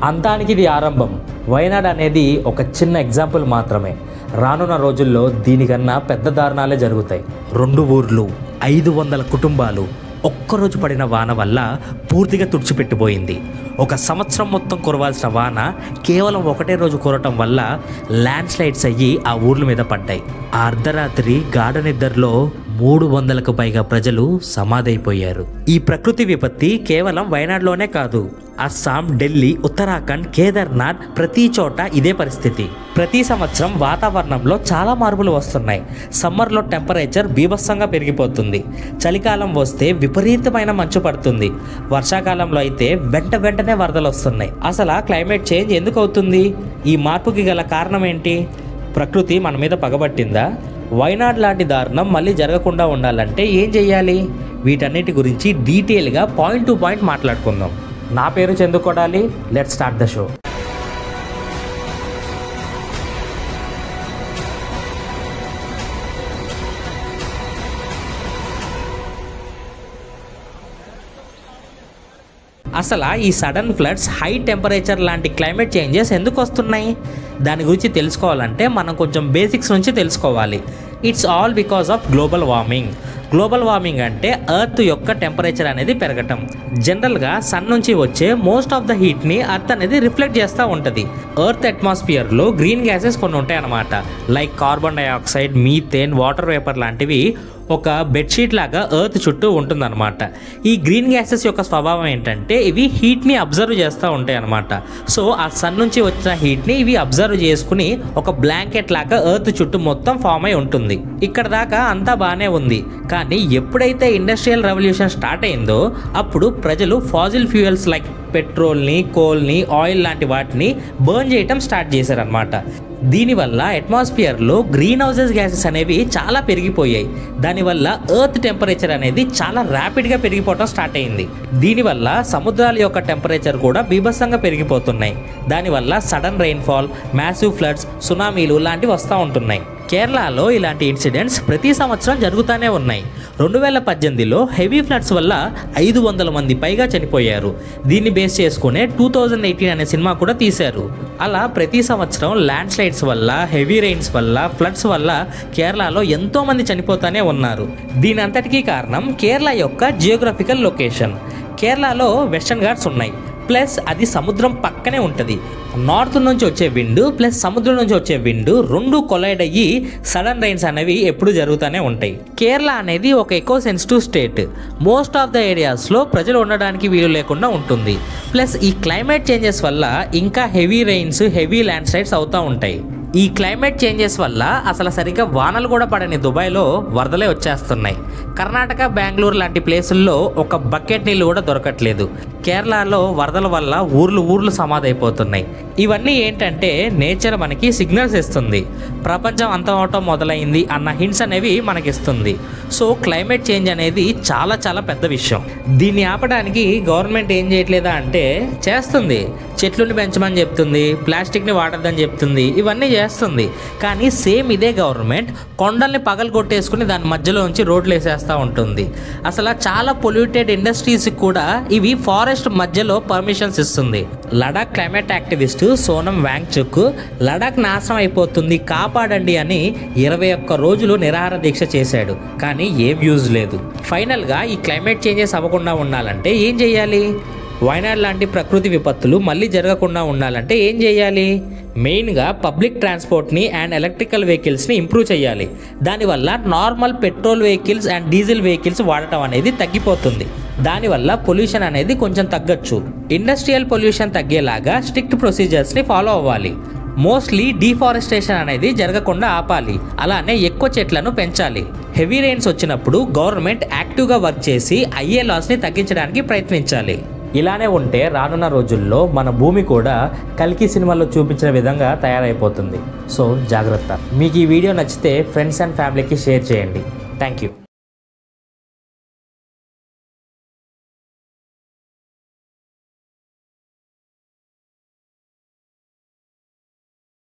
అంతానికి ఇది ఆరంభం. వయనాడ్ అనేది ఒక చిన్న ఎగ్జాంపుల్ మాత్రమే. రానున్న రోజుల్లో దీనికన్నా పెద్ద దారుణాలే జరుగుతాయి. 2 ఊర్లు, 500 కుటుంబాలు ఒక్కరోజు పడిన వాన వల్ల పూర్తిగా తుడిచిపెట్టిపోయింది. ఒక సంవత్సరం మొత్తం కురవాల్సిన వాన కేవలం ఒకటే రోజు కురవటం వల్ల ల్యాండ్ స్లైడ్స్ అయ్యి ఆ ఊర్ల మీద పడ్డాయి. ఆ అర్ధరాత్రి గాఢ నిద్రలో 300కు పైగా ప్రజలు సమాధైపోయారు. ఈ ప్రకృతి విపత్తి కేవలం వయనాడ్లోనే కాదు, అస్సాం, ఢిల్లీ, ఉత్తరాఖండ్, కేదార్నాథ్ ప్రతి చోట ఇదే పరిస్థితి. ప్రతి సంవత్సరం వాతావరణంలో చాలా మార్పులు వస్తున్నాయి. సమ్మర్లో టెంపరేచర్ బీభత్సంగా పెరిగిపోతుంది. చలికాలం వస్తే విపరీతమైన మంచు పడుతుంది. వర్షాకాలంలో అయితే వెంటనే వరదలు వస్తున్నాయి. అసలు క్లైమేట్ చేంజ్ ఎందుకు అవుతుంది? ఈ మార్పుకి గల కారణం ఏంటి? ప్రకృతి మన మీద పగబట్టిందా? వయనాడ్ లాంటి దారుణం మళ్ళీ జరగకుండా ఉండాలంటే ఏం చేయాలి? వీటన్నిటి గురించి డీటెయిల్గా పాయింట్ టు పాయింట్ మాట్లాడుకుందాం. నా పేరు Chandu Kodali. Let's start the show. అసలు ఈ సడన్ ఫ్లడ్స్, హై టెంపరేచర్ లాంటి క్లైమేట్ చేంజెస్ ఎందుకు వస్తున్నాయి? దాని గురించి తెలుసుకోవాలంటే మనం కొంచెం బేసిక్స్ నుంచి తెలుసుకోవాలి. It's all because of global warming. Global warming అంటే ఎర్త్ యొక్క టెంపరేచర్ అనేది పెరగటం. జనరల్గా సన్ నుంచి వచ్చే మోస్ట్ ఆఫ్ ద హీట్ని ఎర్త్ అనేది రిఫ్లెక్ట్ చేస్తూ ఉంటుంది. ఎర్త్ అట్మాస్ఫియర్లో గ్రీన్ గ్యాసెస్ కొన్ని ఉంటాయి అన్నమాట. Like carbon dioxide, methane, water vapour లాంటివి ఒక బెడ్షీట్ లాగా ఎర్త్ చుట్టూ ఉంటుందన్నమాట. ఈ గ్రీన్ గ్యాసెస్ యొక్క స్వభావం ఏంటంటే ఇవి హీట్ని అబ్జర్వ్ చేస్తూ ఉంటాయి అన్నమాట. సో ఆ సన్ నుంచి వచ్చిన హీట్ని ఇవి అబ్జర్వ్ చేసుకుని ఒక బ్లాంకెట్ లాగా ఎర్త్ చుట్టూ మొత్తం ఫామ్ అయి ఉంటుంది. ఇక్కడ దాకా అంతా బాగానే ఉంది. కానీ ఎప్పుడైతే ఇండస్ట్రియల్ రెవల్యూషన్ స్టార్ట్ అయిందో అప్పుడు ప్రజలు ఫాజిల్ ఫ్యూయల్స్ లైక్ పెట్రోల్ని, కోల్ని, ఆయిల్ లాంటి వాటిని బర్న్ చేయటం స్టార్ట్ చేశారనమాట. దీనివల్ల అట్మాస్ఫియర్లో గ్రీన్ హౌసెస్ గ్యాసెస్ అనేవి చాలా పెరిగిపోయాయి. దానివల్ల ఎర్త్ టెంపరేచర్ అనేది చాలా ర్యాపిడ్గా పెరిగిపోవడం స్టార్ట్ అయింది. దీనివల్ల సముద్రాల యొక్క టెంపరేచర్ కూడా బీభత్సంగా పెరిగిపోతున్నాయి. దానివల్ల సడన్ రెయిన్ఫాల్, మ్యాసివ్ ఫ్లడ్స్, సునామీలు లాంటివి వస్తూ ఉంటున్నాయి. కేరళలో ఇలాంటి ఇన్సిడెంట్స్ ప్రతి సంవత్సరం జరుగుతూనే ఉన్నాయి. 2018లో హెవీ ఫ్లడ్స్ వల్ల 500 మంది పైగా చనిపోయారు. దీన్ని బేస్ చేసుకునే 2018 అనే సినిమా కూడా తీశారు. అలా ప్రతి సంవత్సరం ల్యాండ్ స్లైడ్స్ వల్ల, హెవీ రెయిన్స్ వల్ల, ఫ్లడ్స్ వల్ల కేరళలో ఎంతో మంది చనిపోతూనే ఉన్నారు. దీని అంతటికీ కారణం కేరళ యొక్క జియోగ్రఫికల్ లొకేషన్. కేరళలో వెస్టర్న్ ఘాట్స్ ఉన్నాయి, ప్లస్ అది సముద్రం పక్కనే ఉంటుంది. నార్త్ నుంచి వచ్చే విండ్ ప్లస్ సముద్రం నుంచి వచ్చే విండ్ రెండు కొలైడ్ అయ్యి సడన్ రైన్స్ అనేవి ఎప్పుడు జరుగుతూనే ఉంటాయి. కేరళ అనేది ఒక echo sensitive state. Most of the ఏరియాస్లో ప్రజలు ఉండడానికి వీలు లేకుండా ఉంటుంది. ప్లస్ ఈ క్లైమేట్ చేంజెస్ వల్ల ఇంకా heavy rains, heavy land slides అవుతూ ఉంటాయి. ఈ క్లైమేట్ చేంజెస్ వల్ల అసలు సరిగ్గా వానలు కూడా పడని దుబాయ్లో వరదలే వచ్చేస్తున్నాయి. కర్ణాటక, బెంగళూరు లాంటి ప్లేసుల్లో ఒక బకెట్ నీళ్ళు కూడా దొరకట్లేదు. కేరళలో వరదల వల్ల ఊర్లు సమాధైపోతున్నాయి. ఇవన్నీ ఏంటంటే నేచర్ మనకి సిగ్నల్స్ ఇస్తుంది. ప్రపంచం అంతమవటం మొదలైంది అన్న హింట్స్ అనేవి మనకిస్తుంది. సో క్లైమేట్ చేంజ్ అనేది చాలా చాలా పెద్ద విషయం. దీన్ని ఆపడానికి గవర్నమెంట్ ఏం చేయట్లేదా అంటే చేస్తుంది. చెట్లను పెంచమని చెప్తుంది, ప్లాస్టిక్ని వాడద్దని చెప్తుంది, ఇవన్నీ చేస్తుంది. కానీ సేమ్ ఇదే గవర్నమెంట్ కొండల్ని పగలు కొట్టేసుకుని దాని మధ్యలో నుంచి రోడ్లు వేసేస్తూ ఉంటుంది. అసలు చాలా పొల్యూటెడ్ ఇండస్ట్రీస్ కూడా ఇవి ఫారెస్ట్ మధ్యలో పర్మిషన్స్ ఇస్తుంది. లడాక్ క్లైమేట్ యాక్టివిస్ట్ సోనం వాంగ్చుక్ లడాక్ నాశనం అయిపోతుంది, కాపాడండి అని 21 రోజులు నిరాహార దీక్ష చేశాడు. కానీ ఏం యూజ్ లేదు. ఫైనల్గా ఈ క్లైమేట్ చేంజెస్ అవ్వకుండా ఉండాలంటే ఏం చేయాలి? వయనాడ్ లాంటి ప్రకృతి విపత్తులు మళ్ళీ జరగకుండా ఉండాలంటే ఏం చేయాలి? మెయిన్గా పబ్లిక్ ట్రాన్స్పోర్ట్ని అండ్ ఎలక్ట్రికల్ వెహికల్స్ని ఇంప్రూవ్ చేయాలి. దానివల్ల normal petrol vehicles and diesel vehicles వాడటం అనేది తగ్గిపోతుంది. దానివల్ల పొల్యూషన్ అనేది కొంచెం తగ్గచ్చు. ఇండస్ట్రియల్ పొల్యూషన్ తగ్గేలాగా స్ట్రిక్ట్ ప్రొసీజర్స్ని ఫాలో అవ్వాలి. మోస్ట్లీ డీఫారెస్టేషన్ అనేది జరగకుండా ఆపాలి. అలానే ఎక్కువ చెట్లను పెంచాలి. హెవీ రెయిన్స్ వచ్చినప్పుడు గవర్నమెంట్ యాక్టివ్గా వర్క్ చేసి అయ్యే లాస్ని తగ్గించడానికి ప్రయత్నించాలి. ఇలానే ఉంటే రానున్న రోజుల్లో మన భూమి కూడా కల్కి సినిమాలో చూపించిన విధంగా తయారైపోతుంది. సో జాగ్రత్త. మీకు ఈ వీడియో నచ్చితే ఫ్రెండ్స్ అండ్ ఫ్యామిలీకి షేర్ చేయండి. Thank you.